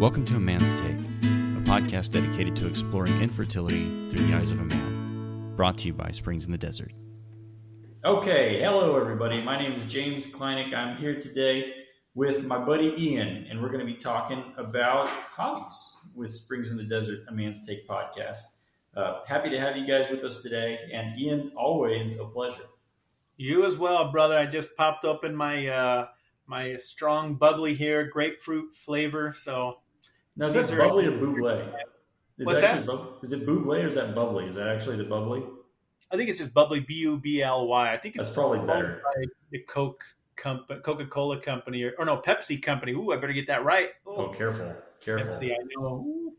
Welcome to A Man's Take, a podcast dedicated to exploring infertility through the eyes of a man. Brought to you by Springs in the Desert. Okay, hello everybody. My name is James Kleinig. I'm here today with my buddy Ian, and we're going to be talking about hobbies with Springs in the Desert, A Man's Take podcast. Happy to have you guys with us today, and Ian, always a pleasure. You as well, brother. I just popped open my my strong bubbly here, grapefruit flavor. So Now, is that bubbly or bubbly? What's that? Is it bubbly or is that bubbly? Is that actually the bubbly? I think it's just bubbly, B-U-B-L-Y. I think it's That's probably better. By the Coca-Cola company, or no, Pepsi company. Ooh, I better get that right. Ooh. Oh, careful. Pepsi, I know. Ooh.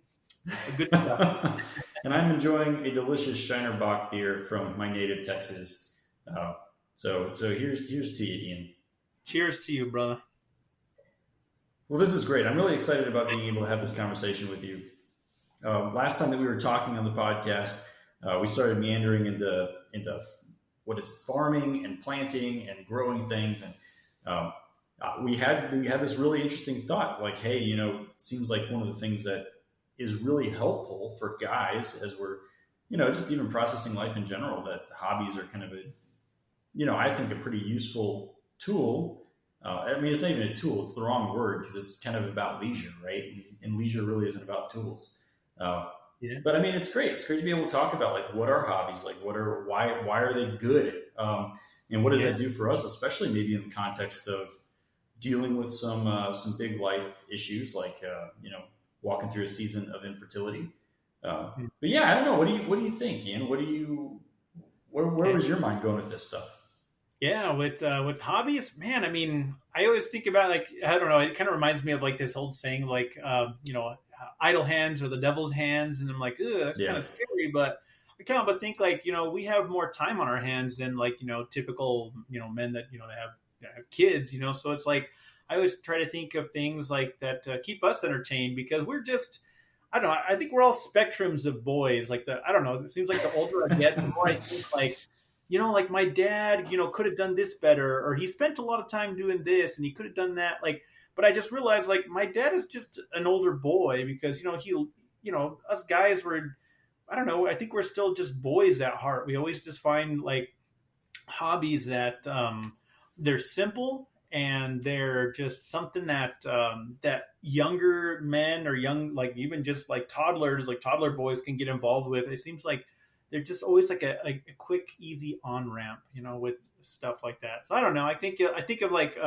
Good stuff. And I'm enjoying a delicious Shiner Bock beer from my native Texas. So here's to you, Ian. Cheers to you, brother. Well, this is great. I'm really excited about being able to have this conversation with you. Last time that we were talking on the podcast, we started meandering into what is farming and planting and growing things, and we had this really interesting thought, like, hey, it seems like one of the things that is really helpful for guys as we're, just even processing life in general, that hobbies are kind of I think a pretty useful tool. It's not even a tool; it's the wrong word because it's kind of about leisure, right? And leisure really isn't about tools. Yeah. But it's great. It's great to be able to talk about like what are hobbies, like why are they good, and what does that do for us, especially maybe in the context of dealing with some big life issues, like walking through a season of infertility. But yeah, I don't know. What do you think, Ian? Where was your mind going with this stuff? Yeah, with hobbies, man. I always think about, like, I don't know. It kind of reminds me of like this old saying, like, idle hands are the devil's hands, and I'm like, ugh, that's kind of scary. But I can't but think, like, we have more time on our hands than like typical men that they have kids. So it's like I always try to think of things like that keep us entertained, because we're just, I don't know. I think we're all spectrums of boys. Like I don't know. It seems like the older I get, the more I think like, like my dad, could have done this better, or he spent a lot of time doing this and he could have done that. Like, but I just realized, like, my dad is just an older boy because, us guys were, I don't know. I think we're still just boys at heart. We always just find like hobbies that they're simple and they're just something that that younger men or young, like even just like toddlers, like toddler boys can get involved with. It seems like they're just always like a quick, easy on ramp, with stuff like that. So I don't know. I think of like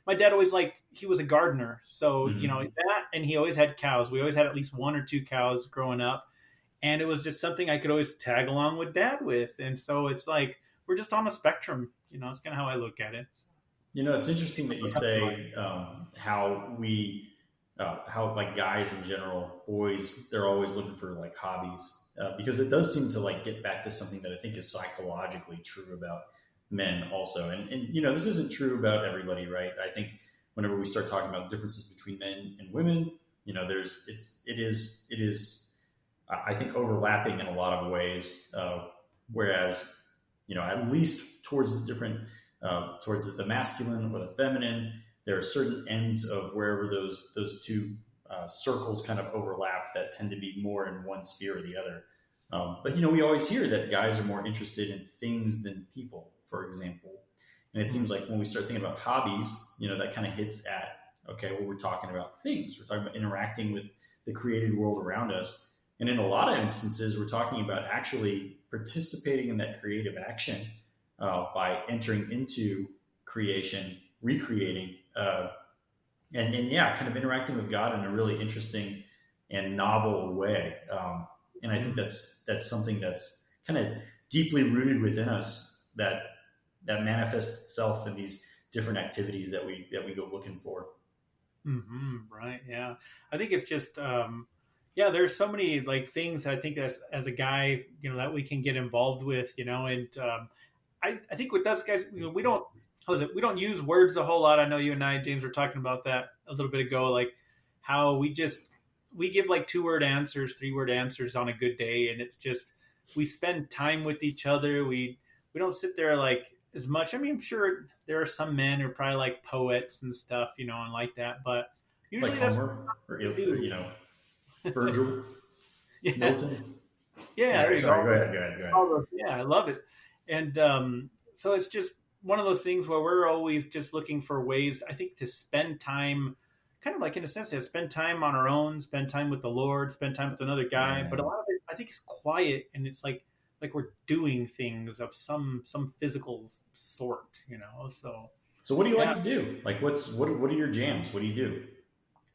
my dad always he was a gardener, so that, and he always had cows. We always had at least one or two cows growing up, and it was just something I could always tag along with dad with. And so it's like we're just on a spectrum. It's kind of how I look at it. It's interesting that you say how like guys in general, boys, they're always looking for like hobbies, because it does seem to like get back to something that I think is psychologically true about men also. And this isn't true about everybody, right? I think whenever we start talking about differences between men and women, it is I think overlapping in a lot of ways. Whereas, at least towards the different, towards the masculine or the feminine, there are certain ends of wherever those two circles kind of overlap that tend to be more in one sphere or the other. But we always hear that guys are more interested in things than people, for example. And it seems like when we start thinking about hobbies, that kind of hits at, okay, well, we're talking about things. We're talking about interacting with the created world around us. And in a lot of instances, we're talking about actually participating in that creative action by entering into creation, recreating, and kind of interacting with God in a really interesting and novel way. And I think that's something that's kind of deeply rooted within us that manifests itself in these different activities that we go looking for. Mm-hmm, right. Yeah. I think it's just, there's so many like things I think as a guy, that we can get involved with, and I think with us guys, we don't use words a whole lot. I know you and I, James, were talking about that a little bit ago, like how we give like 2-word answers, 3-word answers on a good day. And it's just, we spend time with each other. We don't sit there like as much. I'm sure there are some men who are probably like poets and stuff, and like that, but Usually like that's Homer or what I do. Virgil, Yeah, Milton. yeah. Yeah, There you sorry. go. Go ahead. Yeah, I love it. And so it's just one of those things where we're always just looking for ways, I think, to spend time, kind of like in a sense, to spend time on our own, spend time with the Lord, spend time with another Yeah, guy. But a man. lot of it, I think, is quiet, and it's like we're doing things of some physical sort, So So what do you like yeah, to do? Like, what are your jams? What do you do?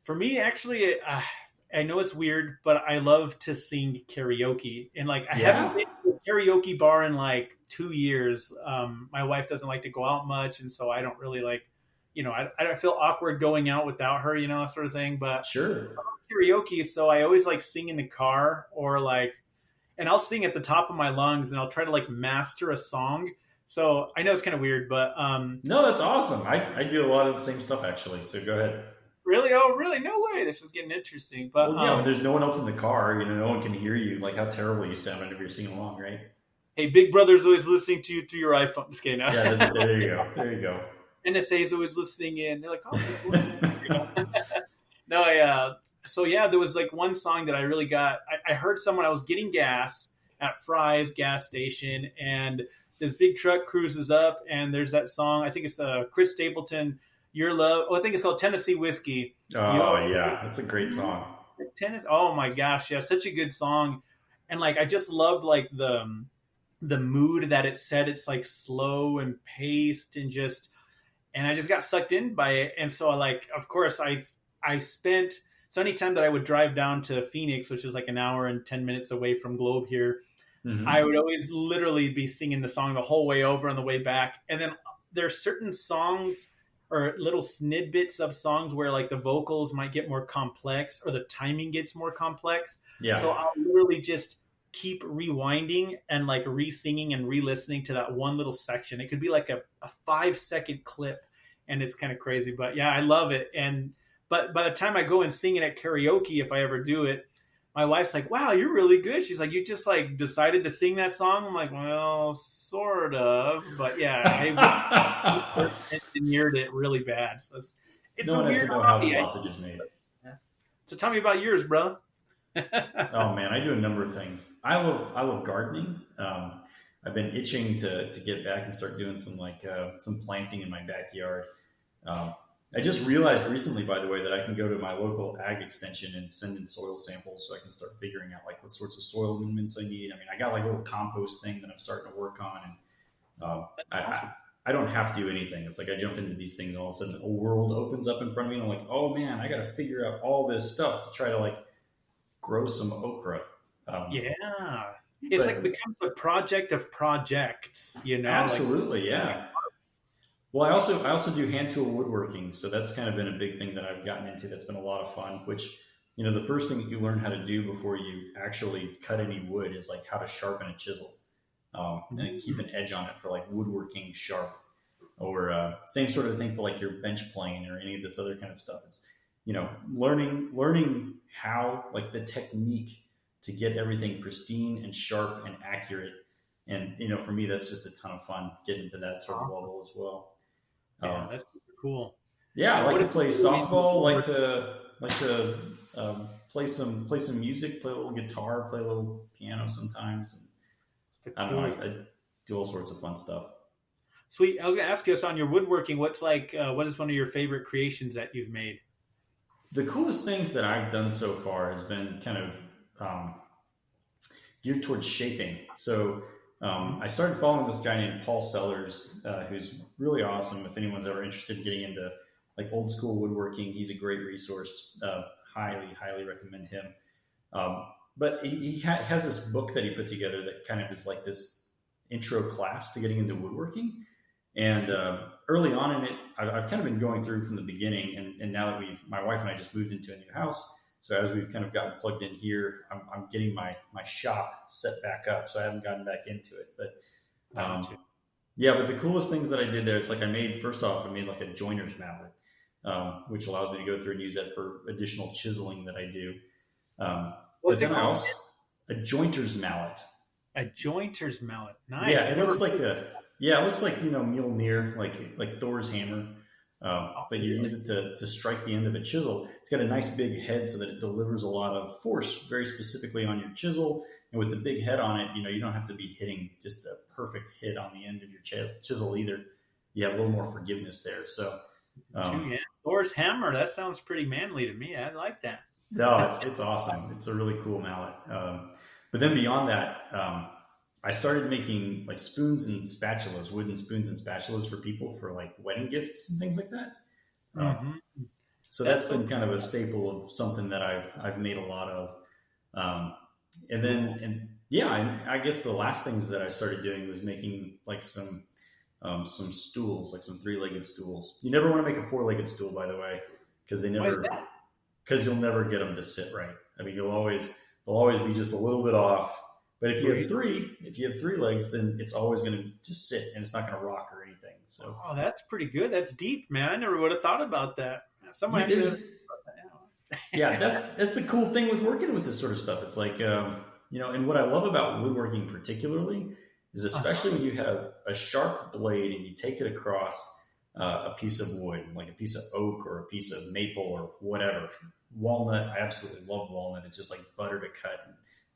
for me, actually, I know it's weird, but I love to sing karaoke. And like, I haven't Yeah, been to a karaoke bar in like 2 years. My wife doesn't like to go out much, and so I don't really like, I feel awkward going out without her, sort of thing. But sure. karaoke, so I always like sing in the car or like, and I'll sing at the top of my lungs, and I'll try to like master a song. So I know it's kind of weird, but No, that's awesome. I do a lot of the same stuff actually. So go ahead. really, oh, really, no way, this is getting interesting. But Well, yeah, when there's no one else in the car, no one can hear you. Like how terrible you sound whenever you're singing along, right? hey, Big Brother's always listening to you through your iPhone. Just kidding. Yeah, there you go. There you go. NSA's always listening in. They're like, oh, no, so yeah, there was like one song that I really got. I heard someone, I was getting gas at Fry's gas station, and this big truck cruises up, and there's that song. I think it's Chris Stapleton, Your Love. Oh, I think it's called Tennessee Whiskey. Oh yeah, that's a great song. Tennis. Oh my gosh, yeah, such a good song. And like, I just loved like the mood that it set. It's like slow and paced, and I just got sucked in by it. And so like, of course, I spent, so anytime that I would drive down to Phoenix, which is like an hour and 10 minutes away from Globe here, I would always literally be singing the song the whole way over on the way back. And then there's certain songs or little snippets of songs where like the vocals might get more complex or the timing gets more complex. Yeah. So I'll literally just keep rewinding and like re-singing and re-listening to that one little section. It could be like a 5-second clip, and it's kind of crazy. But yeah, I love it. But by the time I go and sing it at karaoke, if I ever do it, my wife's like, wow, you're really good. She's like, you just like decided to sing that song? I'm like, well, sort of. But yeah, I engineered it really bad. So it's no a one has to weird know how the hobby. sausage is made. So tell me about yours, bro. Oh man, I do a number of things. I love gardening. I've been itching to get back and start doing some planting in my backyard. I just realized recently, by the way, that I can go to my local ag extension and send in soil samples so I can start figuring out like what sorts of soil amendments I need. I mean, I got like a little compost thing that I'm starting to work on, and I don't have to do anything. It's like I jump into these things and all of a sudden a world opens up in front of me, and I'm like, oh man, I got to figure out all this stuff to try to like grow some okra. Yeah. It's like it becomes a project of projects, Absolutely, like, yeah. Well, I also do hand tool woodworking, so that's kind of been a big thing that I've gotten into. That's been a lot of fun. Which, the first thing that you learn how to do before you actually cut any wood is like how to sharpen a chisel and keep an edge on it for like woodworking sharp, or same sort of thing for like your bench plane or any of this other kind of stuff. It's learning how like the technique to get everything pristine and sharp and accurate. And for me, that's just a ton of fun getting to that sort of level as well. Yeah, that's super cool. Yeah, I like to play softball. Like to play some music, play a little guitar, play a little piano sometimes. And I don't know. I do all sorts of fun stuff. Sweet. I was going to ask you, on your woodworking, what is one of your favorite creations that you've made? The coolest things that I've done so far has been kind of geared towards shaping. So I started following this guy named Paul Sellers, who's really awesome. If anyone's ever interested in getting into like old school woodworking, he's a great resource. Highly recommend him. But he has this book that he put together that kind of is like this intro class to getting into woodworking. And early on in it, I've kind of been going through from the beginning. And now that my wife and I just moved into a new house, so as we've kind of gotten plugged in here, I'm getting my shop set back up. So I haven't gotten back into it. But yeah, but the coolest things that I did there, it's like I made like a joiner's mallet, which allows me to go through and use that for additional chiseling that I do. But then a jointer's mallet. A jointer's mallet. Nice. Yeah, it looks like Mjolnir, like Thor's hammer. But you use it to strike the end of a chisel. It's got a nice big head so that it delivers a lot of force very specifically on your chisel. And with the big head on it, you don't have to be hitting just a perfect hit on the end of your chisel either. You have a little more forgiveness there. So, Thor's hammer. That sounds pretty manly to me. I like that. No, it's awesome. It's a really cool mallet. But then beyond that, I started making like spoons and spatulas, wooden spoons and spatulas for people for like wedding gifts and things like that. So that's been kind of a staple of something that I've made a lot of. And I guess the last things that I started doing was making like some stools, like some 3-legged stools. You never want to make a 4-legged stool, by the way, because you'll never get them to sit right. I mean, they'll always be just a little bit off. But if you have three legs, then it's always going to just sit and it's not going to rock or anything. So, that's pretty good. That's deep, man. I never would have thought about that. That's the cool thing with working with this sort of stuff. It's like, and what I love about woodworking particularly is especially when you have a sharp blade and you take it across a piece of wood, like a piece of oak or a piece of maple or whatever. Walnut, I absolutely love walnut. It's just like butter to cut.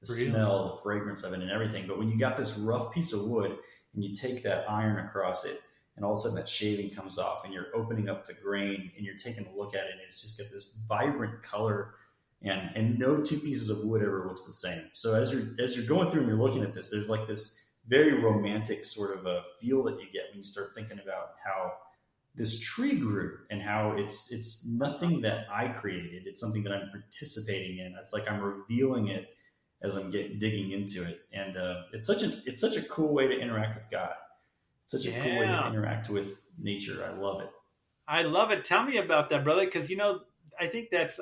The smell, the fragrance of it and everything. But when you got this rough piece of wood and you take that iron across it and all of a sudden that shaving comes off and you're opening up the grain and you're taking a look at it and it's just got this vibrant color and no two pieces of wood ever looks the same. So as you're going through and you're looking at this, there's like this very romantic sort of a feel that you get when you start thinking about how this tree grew and how it's nothing that I created. It's something that I'm participating in. It's like I'm revealing it as I'm digging into it. And it's such a cool way to interact with God. It's such a cool way to interact with nature. I love it. I love it. Tell me about that, brother. Because, I think that's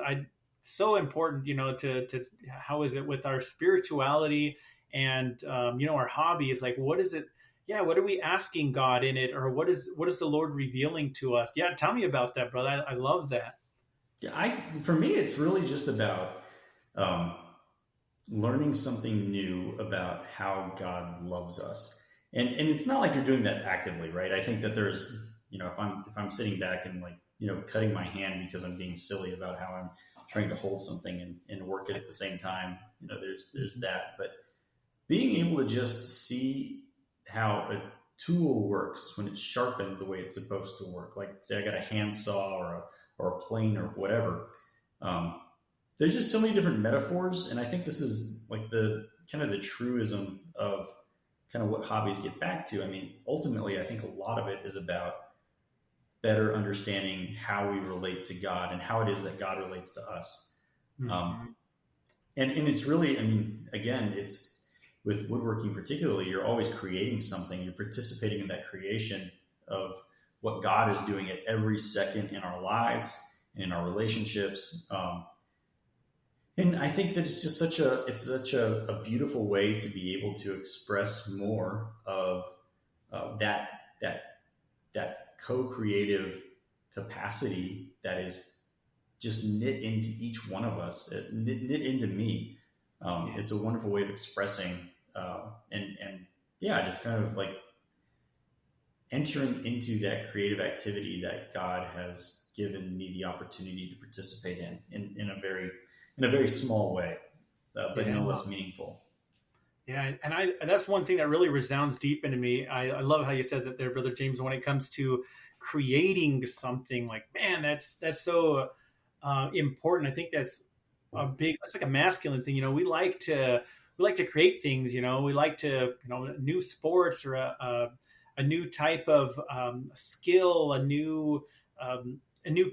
so important, to how is it with our spirituality and, our hobbies? Like, what is it? Yeah. What are we asking God in it? Or what is the Lord revealing to us? Yeah. Tell me about that, brother. I love that. Yeah. For me, it's really just about, learning something new about how God loves us. And it's not like you're doing that actively, right? I think that there's, if I'm sitting back and like, cutting my hand because I'm being silly about how I'm trying to hold something and work it at the same time, there's that. But being able to just see how a tool works when it's sharpened the way it's supposed to work, like say I got a handsaw or a plane or whatever, there's just so many different metaphors. And I think this is like the kind of the truism of kind of what hobbies get back to. I mean, ultimately, I think a lot of it is about better understanding how we relate to God and how it is that God relates to us. Mm-hmm. And it's really, I mean, again, it's with woodworking particularly, you're always creating something. You're participating in that creation of what God is doing at every second in our lives and in our relationships. And I think that it's just such a beautiful way to be able to express more of that co-creative capacity that is just knit into each one of us, knit into me. It's a wonderful way of expressing just kind of like entering into that creative activity that God has given me the opportunity to participate in a very small way, but no less meaningful. Yeah, and that's one thing that really resounds deep into me. I love how you said that there, Brother James, when it comes to creating something, like, man, that's so important. I think that's like a masculine thing. We like to create things, we like to, new sports or a new type of skill, a new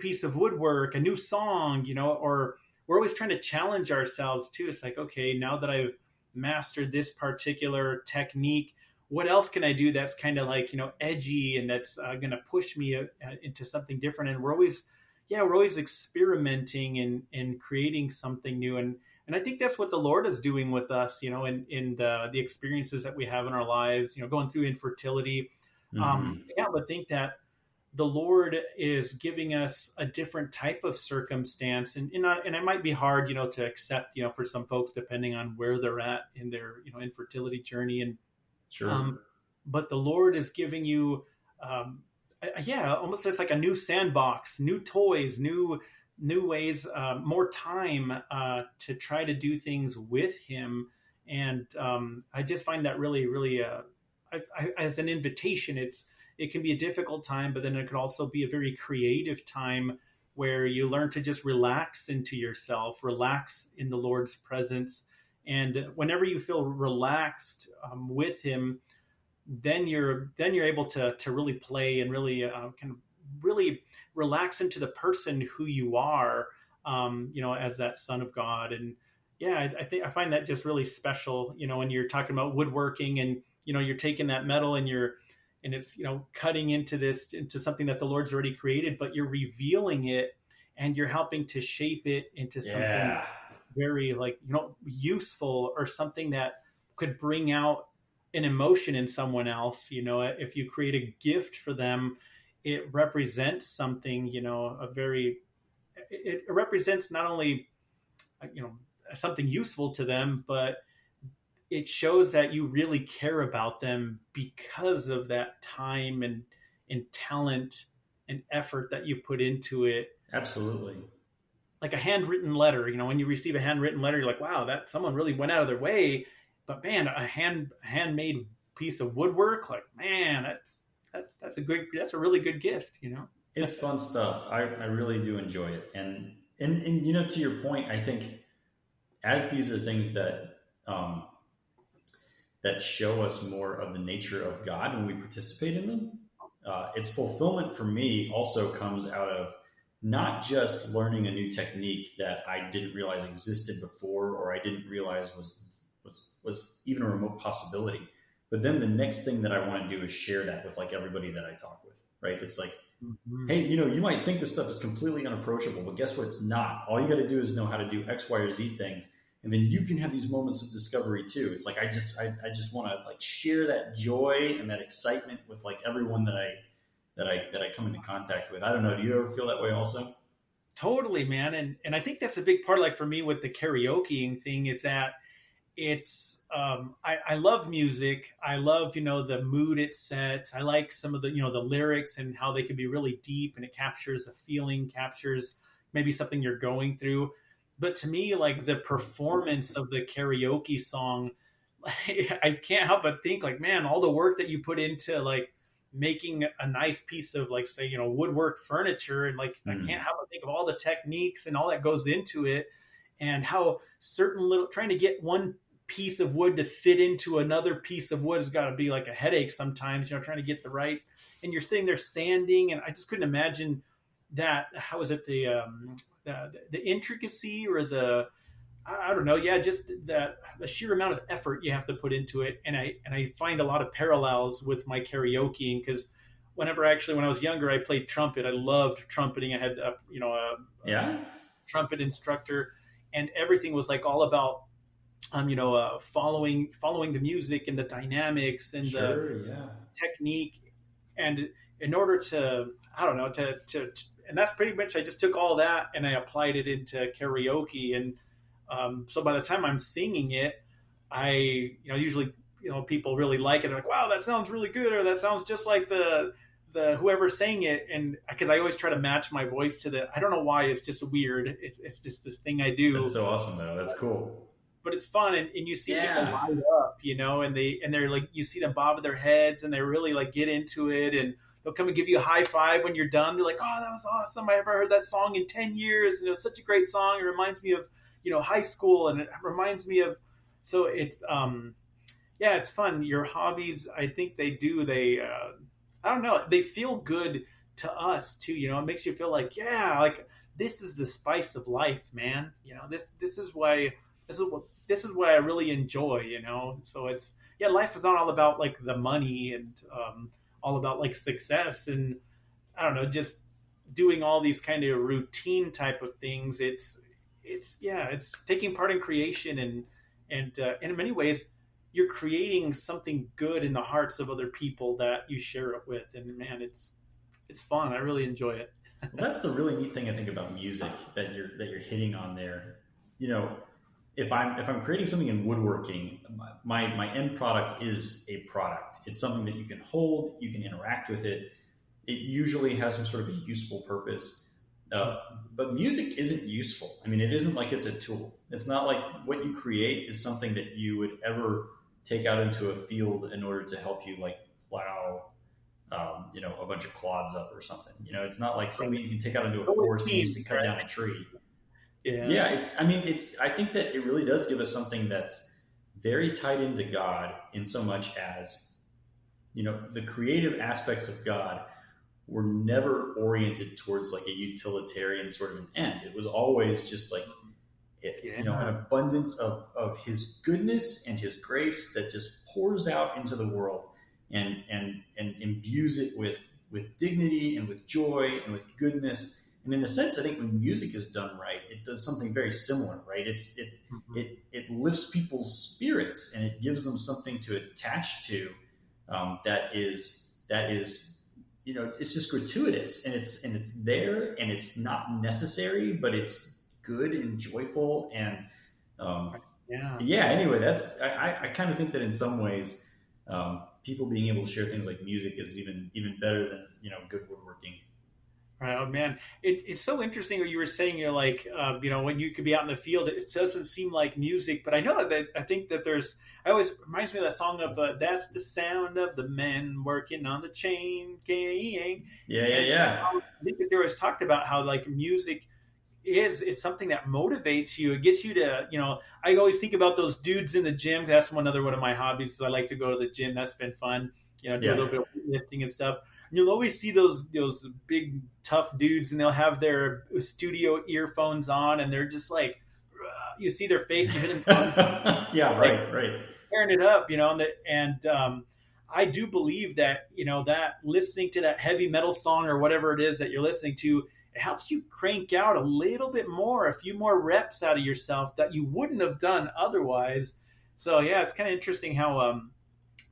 piece of woodwork, a new song, or we're always trying to challenge ourselves too. It's like, okay, now that I've mastered this particular technique, what else can I do that's kind of like, edgy and that's going to push me into something different? And we're always experimenting and creating something new. And I think that's what the Lord is doing with us, in the experiences that we have in our lives, going through infertility. Mm-hmm. But think that the Lord is giving us a different type of circumstance, and it might be hard, to accept, for some folks, depending on where they're at in their, infertility journey. And sure. But the Lord is giving you yeah, almost just like a new sandbox, new toys, new ways, more time to try to do things with him. And I just find that really, as an invitation, it can be a difficult time, but then it could also be a very creative time where you learn to just relax into yourself, relax in the Lord's presence. And whenever you feel relaxed with him, then you're able to really play and really kind of really relax into the person who you are, as that son of God. And yeah, I think I find that just really special, when you're talking about woodworking and, you're taking that metal and it's, cutting into something that the Lord's already created, but you're revealing it and you're helping to shape it into something very useful, or something that could bring out an emotion in someone else. If you create a gift for them, it represents something, it represents not only, something useful to them, but it shows that you really care about them because of that time and talent and effort that you put into it. Absolutely. Like a handwritten letter, when you receive a handwritten letter, you're like, wow, that someone really went out of their way. But man, a handmade piece of woodwork, like, man, that's a really good gift, It's fun stuff. I really do enjoy it. And to your point, I think as these are things that that show us more of the nature of God when we participate in them, its fulfillment for me also comes out of not just learning a new technique that I didn't realize existed before, or I didn't realize was even a remote possibility. But then the next thing that I want to do is share that with like everybody that I talk with, right? It's like, hey, you might think this stuff is completely unapproachable, but guess what? It's not. All you got to do is know how to do X, Y, or Z things. And then you can have these moments of discovery too. It's like, I just want to like share that joy and that excitement with like everyone that I come into contact with. I don't know. Do you ever feel that way also? Totally, man. And I think that's a big part, like for me with the karaokeing thing, is that it's, I love music. I love, the mood it sets. I like some of the, the lyrics and how they can be really deep, and it captures a feeling, captures maybe something you're going through. But to me, like the performance of the karaoke song, I can't help but think like, man, all the work that you put into like making a nice piece of like, say, woodwork furniture. And like, I can't help but think of all the techniques and all that goes into it, and how trying to get one piece of wood to fit into another piece of wood has got to be like a headache sometimes, trying to get the right, and you're sitting there sanding. And I just couldn't imagine that. How is it the intricacy, or I don't know. Yeah. Just the sheer amount of effort you have to put into it. And I find a lot of parallels with my karaokeing, because when I was younger, I played trumpet. I loved trumpeting. I had a trumpet instructor, and everything was like all about following the music and the dynamics and the technique. And in order to, I don't know, to and that's pretty much, I just took all that and I applied it into karaoke. And so by the time I'm singing it, I usually people really like it. They're like, wow, that sounds really good, or that sounds just like the whoever sang it. And because I always try to match my voice to I don't know why, it's just weird. It's just this thing I do. That's so awesome though. That's cool. But it's fun, and you see people light up, and they're like, you see them bob their heads, and they really like get into it, and they'll come and give you a high five when you're done. They're like, oh, that was awesome. I haven't heard that song in 10 years. And it was such a great song. It reminds me of, high school, and it reminds me of, so it's, it's fun. Your hobbies, I think they I don't know, they feel good to us too. It makes you feel like, like this is the spice of life, man. This is what I really enjoy, So it's, life is not all about like the money and all about like success and I don't know, just doing all these kind of routine type of things. It's taking part in creation, and in many ways you're creating something good in the hearts of other people that you share it with. And man, it's fun. I really enjoy it. Well, that's the really neat thing I think about music that you're hitting on there. If I'm creating something in woodworking, my end product is a product. It's something that you can hold, you can interact with it. it usually has some sort of a useful purpose. But music isn't useful. I mean, it isn't like it's a tool. It's not like what you create is something that you would ever take out into a field in order to help you like plow, a bunch of clods up or something. It's not like something you can take out into a forest and use to cut down a tree. Yeah. I think that it really does give us something that's very tied into God in so much as, the creative aspects of God were never oriented towards like a utilitarian sort of an end. It was always just like, an abundance of his goodness and his grace that just pours out into the world and imbues it with dignity and with joy and with goodness. And in a sense, I think when music is done right, it does something very similar, right? It lifts people's spirits and it gives them something to attach to that is it's just gratuitous and it's there and it's not necessary, but it's good and joyful and anyway, that's I kind of think that in some ways people being able to share things like music is even better than good woodworking. Right. Oh man, it's so interesting what you were saying. You're like, when you could be out in the field, it doesn't seem like music, but I know that I think that reminds me of that song of that's the sound of the men working on the chain gang. Yeah. I think that there was talked about how like music it's something that motivates you. It gets you to, I always think about those dudes in the gym. That's one of my hobbies is I like to go to the gym. That's been fun, do a little bit of lifting and stuff. You'll always see those big tough dudes, and they'll have their studio earphones on, and they're just like, you see their face, you hit them, right, tearing it up, I do believe that that listening to that heavy metal song or whatever it is that you're listening to, it helps you crank out a little bit more, a few more reps out of yourself that you wouldn't have done otherwise. So yeah, it's kind of interesting how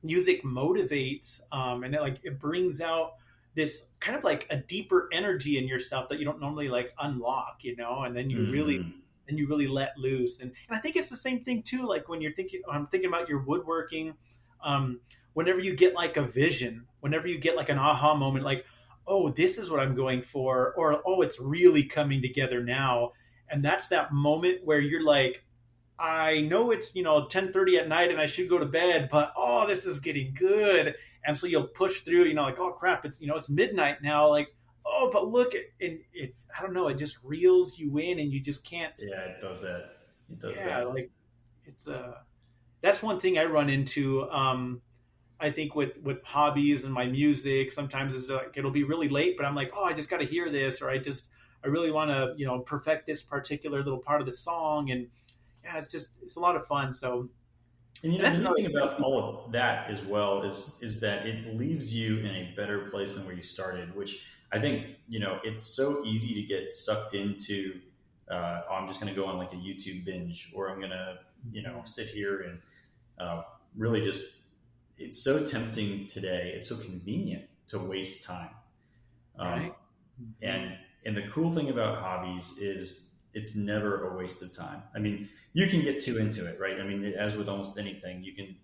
music motivates and it brings out this kind of like a deeper energy in yourself that you don't normally like unlock, and then you really let loose. And I think it's the same thing too, like when I'm thinking about your woodworking, whenever you get like a vision, whenever you get like an aha moment, like, oh, this is what I'm going for, or, oh, it's really coming together now. And that's that moment where you're like, I know it's 10:30 at night and I should go to bed, but this is getting good. And so you'll push through, like, oh crap, it's midnight now, like, oh, but look, it I don't know, it just reels you in and you just can't. Yeah, it does that. Like it's that's one thing I run into. I think with hobbies and my music, sometimes is like it'll be really late, but I'm like, oh, I just got to hear this, or I really want to perfect this particular little part of the song. And yeah, it's a lot of fun. So, and the thing about all of that as well is that it leaves you in a better place than where you started, which I think, it's so easy to get sucked into, I'm just going to go on like a YouTube binge, or I'm going to, sit here and really just, it's so tempting today. It's so convenient to waste time. Right. And the cool thing about hobbies is it's never a waste of time. I mean, you can get too into it, right? I mean, as with almost anything, you can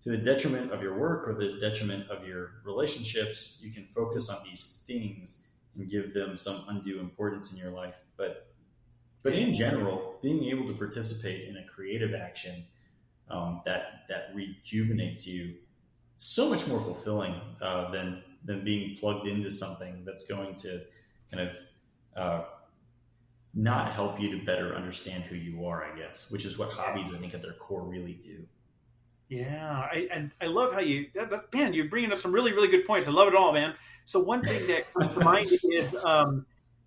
to the detriment of your work or the detriment of your relationships, you can focus on these things and give them some undue importance in your life. But in general, being able to participate in a creative action that rejuvenates you, so much more fulfilling than being plugged into something that's going to kind of not help you to better understand who you are, I guess, which is what hobbies, I think, at their core really do. Yeah, I love how man, you're bringing up some really, really good points. I love it all, man. So one thing that comes to mind is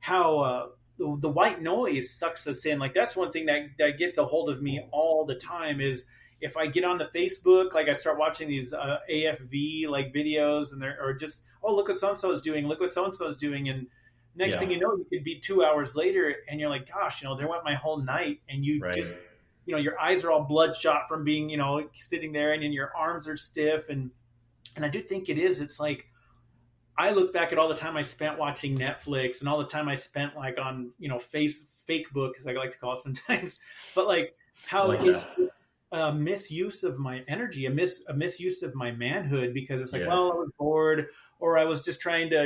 how the white noise sucks us in. Like that's one thing that gets a hold of me all the time is if I get on the Facebook, like I start watching these AFV like videos and or just, oh, look what so-and-so is doing. Look what so-and-so is doing. And next thing you know, you could be 2 hours later and you're like, gosh, there went my whole night. And you just, your eyes are all bloodshot from being, sitting there and then your arms are stiff. And I do think it's like, I look back at all the time I spent watching Netflix and all the time I spent like on, fake book, as I like to call it sometimes, but like how it's a misuse of my energy, a misuse of my manhood, because it's like, well, I was bored, or I was just trying to,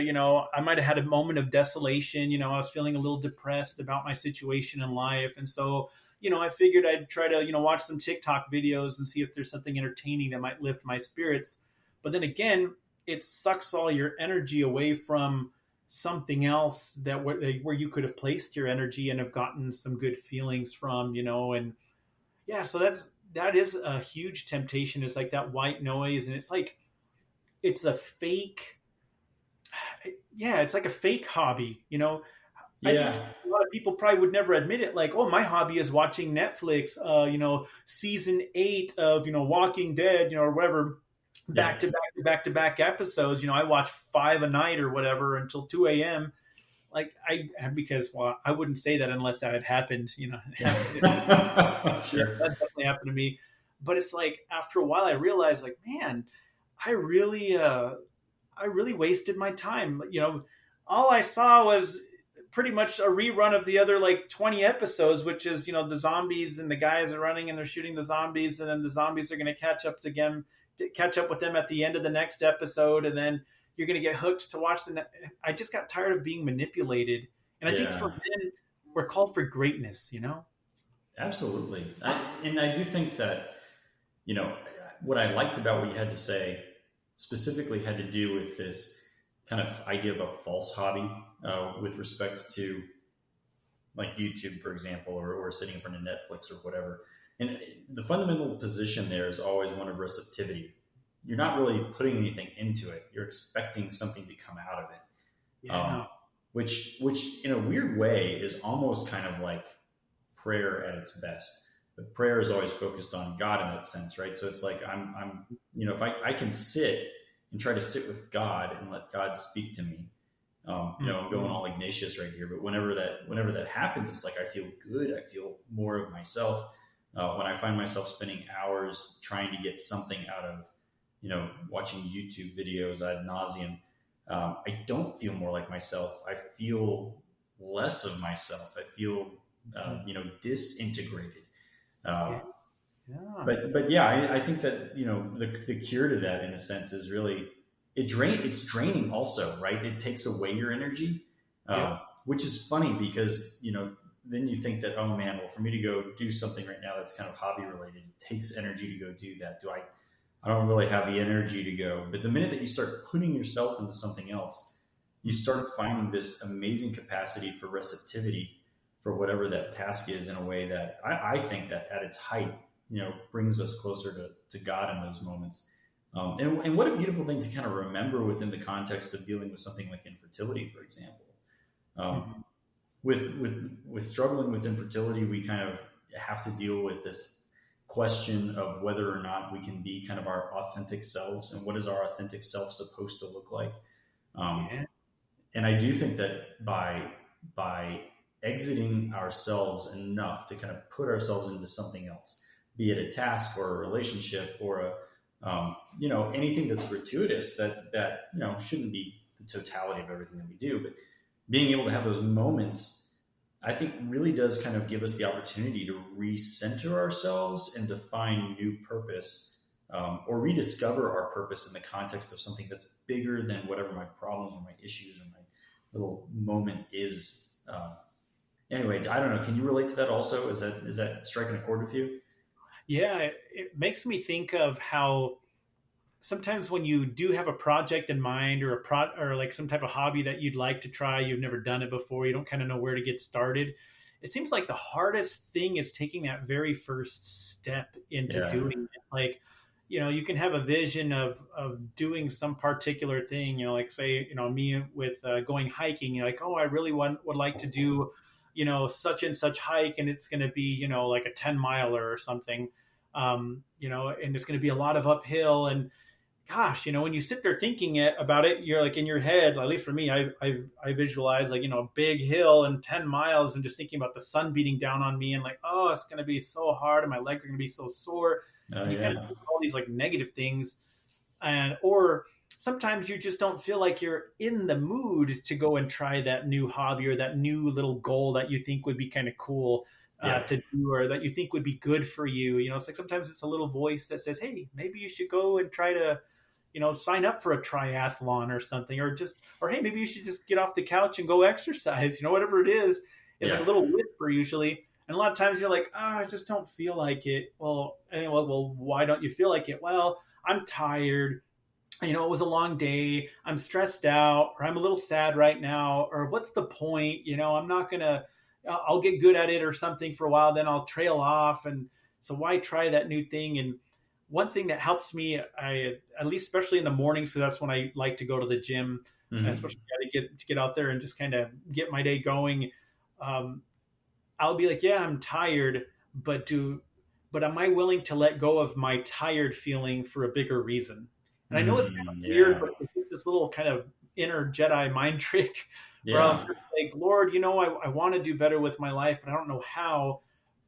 I might have had a moment of desolation. I was feeling a little depressed about my situation in life. And so, I figured I'd try to, watch some TikTok videos and see if there's something entertaining that might lift my spirits. But then again, it sucks all your energy away from something else that where you could have placed your energy and have gotten some good feelings from, and yeah, so that is a huge temptation. It's like that white noise, and it's like it's a fake, yeah, it's like a fake hobby, I think a lot of people probably would never admit it. Like, oh, my hobby is watching Netflix, season 8 of, Walking Dead, or whatever, back to back episodes. I watch 5 a night or whatever until 2 a.m. Like because I wouldn't say that unless that had happened, Sure. That definitely happened to me. But it's like, after a while, I realized, like, man, I really wasted my time. All I saw was pretty much a rerun of the other like 20 episodes, which is, the zombies and the guys are running and they're shooting the zombies, and then the zombies are going to catch up with them at the end of the next episode, and then you're going to get hooked to watch I just got tired of being manipulated. And I think for men, we're called for greatness, Absolutely. I do think that, what I liked about what you had to say specifically had to do with this kind of idea of a false hobby with respect to like YouTube, for example, or sitting in front of Netflix or whatever. And the fundamental position there is always one of receptivity. You're not really putting anything into it. You're expecting something to come out of it. Yeah. Which in a weird way is almost kind of like prayer at its best. But prayer is always focused on God in that sense, right? So it's like I'm if I can sit and try to sit with God and let God speak to me. I'm going all Ignatius right here, but whenever that happens, it's like I feel good. I feel more of myself. When I find myself spending hours trying to get something out of, watching YouTube videos ad nauseum, I don't feel more like myself. I feel less of myself. I feel, disintegrated. But yeah, I think that, the cure to that in a sense is really, it's draining also, right? It takes away your energy, which is funny because, then you think that, oh man, well, for me to go do something right now that's kind of hobby related, it takes energy to go do that. I don't really have the energy to go. But the minute that you start putting yourself into something else, you start finding this amazing capacity for receptivity for whatever that task is in a way that I think that at its height, brings us closer to God in those moments. And what a beautiful thing to kind of remember within the context of dealing with something like infertility, for example. With struggling with infertility, we kind of have to deal with this question of whether or not we can be kind of our authentic selves, and what is our authentic self supposed to look like. And I do think that by exiting ourselves enough to kind of put ourselves into something else, be it a task or a relationship or anything that's gratuitous that shouldn't be the totality of everything that we do, but being able to have those moments, I think really does kind of give us the opportunity to recenter ourselves and to find new purpose, or rediscover our purpose in the context of something that's bigger than whatever my problems or my issues or my little moment is. Anyway, I don't know. Can you relate to that also? Is that striking a chord with you? Yeah, it makes me think of how sometimes when you do have a project in mind or or like some type of hobby that you'd like to try, you've never done it before, you don't kind of know where to get started. It seems like the hardest thing is taking that very first step into doing it. Like, you can have a vision of doing some particular thing, like say, me with going hiking, like, oh, I really would like to do, such and such hike. And it's going to be, like a 10-miler or something, and it's going to be a lot of uphill. And gosh, when you sit there thinking about it, you're like in your head, at least for me, I visualize like, a big hill and 10 miles and just thinking about the sun beating down on me and like, oh, it's going to be so hard and my legs are going to be so sore. And you kind of think all these like negative things. Or sometimes you just don't feel like you're in the mood to go and try that new hobby or that new little goal that you think would be kind of cool to do, or that you think would be good for you. It's like sometimes it's a little voice that says, hey, maybe you should go and try to, sign up for a triathlon or something, or hey, maybe you should just get off the couch and go exercise, whatever it is. It's like a little whisper usually. And a lot of times you're like, I just don't feel like it. Well, why don't you feel like it? Well, I'm tired. It was a long day. I'm stressed out, or I'm a little sad right now, or what's the point? I'm not going to, I'll get good at it or something for a while, then I'll trail off. And so why try that new thing? And one thing that helps me, at least especially in the morning, so that's when I like to go to the gym, especially to get out there and just kind of get my day going. I'll be like, yeah, I'm tired, but am I willing to let go of my tired feeling for a bigger reason? And I know it's kind of weird, but it's this little kind of inner Jedi mind trick where I was like, Lord, I want to do better with my life, but I don't know how.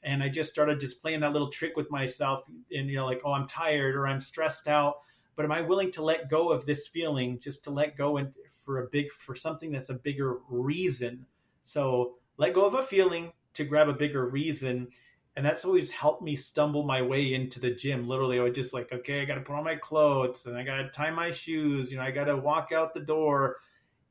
And I just started playing that little trick with myself and, like, oh, I'm tired or I'm stressed out, but am I willing to let go of this feeling, just to let go and for something that's a bigger reason? So let go of a feeling to grab a bigger reason. And that's always helped me stumble my way into the gym. Literally, I was just like, okay, I got to put on my clothes and I got to tie my shoes. I got to walk out the door.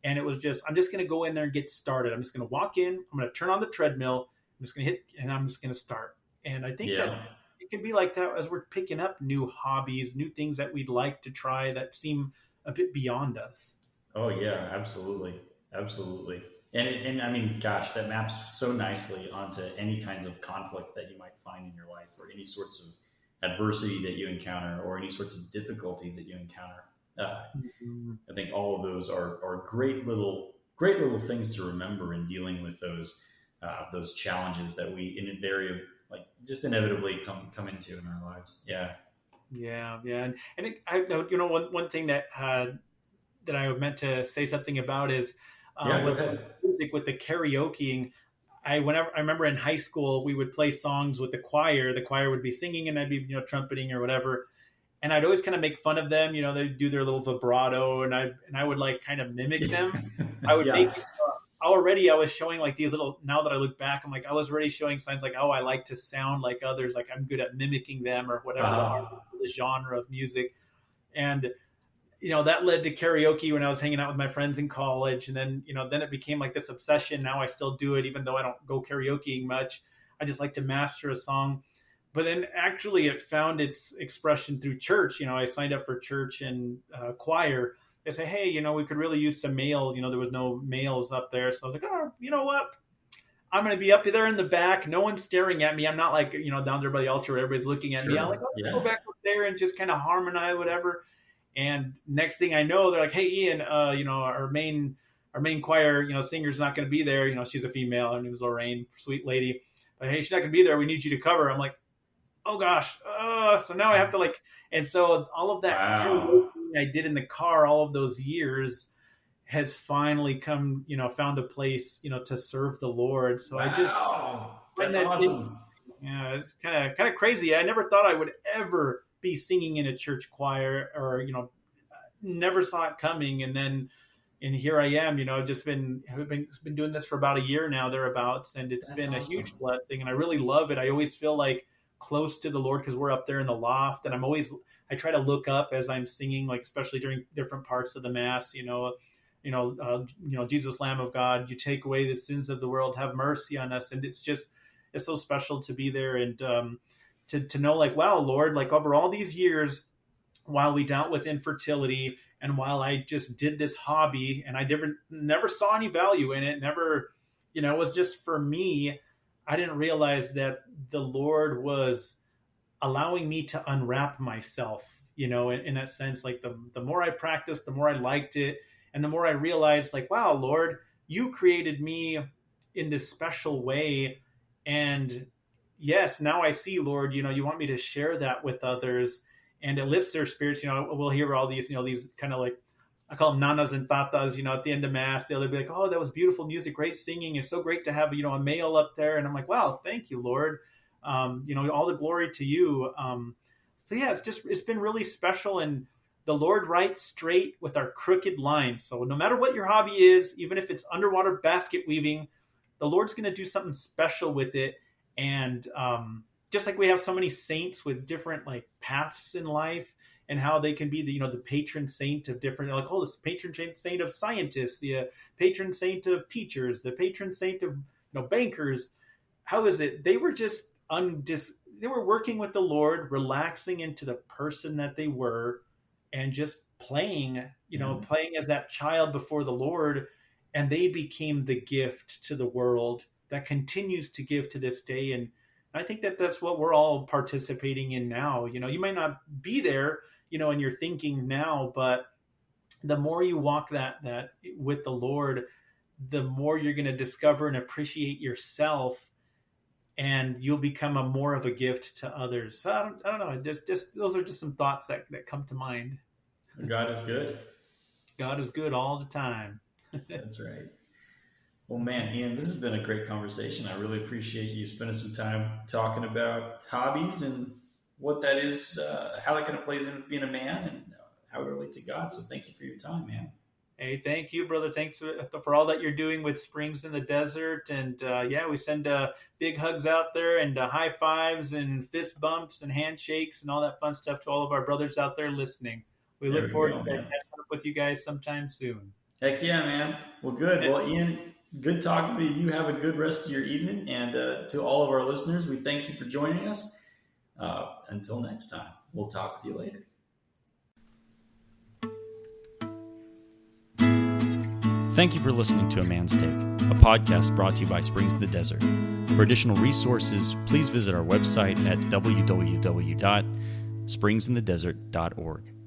And it was I'm just going to go in there and get started. I'm just going to walk in. I'm going to turn on the treadmill. I'm just going to hit, and I'm just going to start. And I think that it can be like that as we're picking up new hobbies, new things that we'd like to try that seem a bit beyond us. Oh yeah, absolutely. Absolutely. And I mean, gosh, that maps so nicely onto any kinds of conflicts that you might find in your life, or any sorts of adversity that you encounter, or any sorts of difficulties that you encounter. I think all of those are great little things to remember in dealing with those challenges that we just inevitably come into in our lives. Yeah. And one thing that I meant to say something about is with the karaokeing. I remember in high school we would play songs with the choir. The choir would be singing and I'd be trumpeting or whatever. And I'd always kind of make fun of them. They'd do their little vibrato, and I would like kind of mimic them. I would make. Already I was showing like these little, now that I look back, I'm like, I was already showing signs like, oh, I like to sound like others. Like I'm good at mimicking them or whatever the genre of music. And, that led to karaoke when I was hanging out with my friends in college. And then, then it became like this obsession. Now I still do it, even though I don't go karaokeing much. I just like to master a song. But then actually it found its expression through church. I signed up for church and choir. They say, hey, we could really use some male. There was no males up there. So I was like, oh, you know what? I'm going to be up there in the back. No one's staring at me. I'm not like, down there by the altar where everybody's looking at me. I'm like, go back up there and just kind of harmonize, whatever. And next thing I know, they're like, hey, Ian, our main choir, singer's not going to be there. She's a female. Her name is Lorraine, sweet lady. But hey, she's not going to be there. We need you to cover. I'm like, oh gosh. So now I have to and so all of that I did in the car all of those years has finally come, found a place, to serve the Lord. So I just, that's awesome. It's kind of crazy. I never thought I would ever be singing in a church choir, or, never saw it coming. And here I am, I've been doing this for about a year now, thereabouts. And it's been awesome. A huge blessing. And I really love it. I always feel like close to the Lord because we're up there in the loft, and I try to look up as I'm singing, like especially during different parts of the Mass. Jesus, Lamb of God, you take away the sins of the world, have mercy on us. And it's so special to be there and to know, like, wow, Lord, like over all these years, while we dealt with infertility and while I just did this hobby and I never saw any value in it, never, it was just for me. I didn't realize that the Lord was allowing me to unwrap myself, in that sense. Like the more I practiced, the more I liked it. And the more I realized, like, wow, Lord, you created me in this special way. And yes, now I see, Lord, you want me to share that with others, and it lifts their spirits. We'll hear all these, these kind of like, I call them nanas and tatas, at the end of Mass, they'll be like, oh, that was beautiful music, great singing. It's so great to have, a male up there. And I'm like, wow, thank you, Lord. All the glory to you. So yeah, it's been really special. And the Lord writes straight with our crooked lines. So no matter what your hobby is, even if it's underwater basket weaving, the Lord's going to do something special with it. And just like we have so many saints with different like paths in life, and how they can be the, the patron saint of different, like, oh, this patron saint of scientists, the patron saint of teachers, the patron saint of bankers. How is it? They were just they were working with the Lord, relaxing into the person that they were, and just playing, playing as that child before the Lord, and they became the gift to the world that continues to give to this day. And I think that that's what we're all participating in now. You might not be there, in your thinking now, but the more you walk that with the Lord, the more you're going to discover and appreciate yourself, and you'll become more of a gift to others. So I don't know. Just those are just some thoughts that come to mind. God is good. God is good all the time. That's right. Well, man, Ian, this has been a great conversation. I really appreciate you spending some time talking about hobbies and what that is, how that kind of plays into being a man, and how it relates to God. So thank you for your time, man. Hey, thank you, brother. Thanks for all that you're doing with Springs in the Desert. And we send big hugs out there, and high fives and fist bumps and handshakes and all that fun stuff to all of our brothers out there listening. We look forward to catching up with you guys sometime soon. Heck yeah, man. Well, good. Well, Ian, good talking to you. You have a good rest of your evening. And to all of our listeners, we thank you for joining us. Until next time, we'll talk with you later. Thank you for listening to A Man's Take, a podcast brought to you by Springs in the Desert. For additional resources, please visit our website at www.springsinthedesert.org.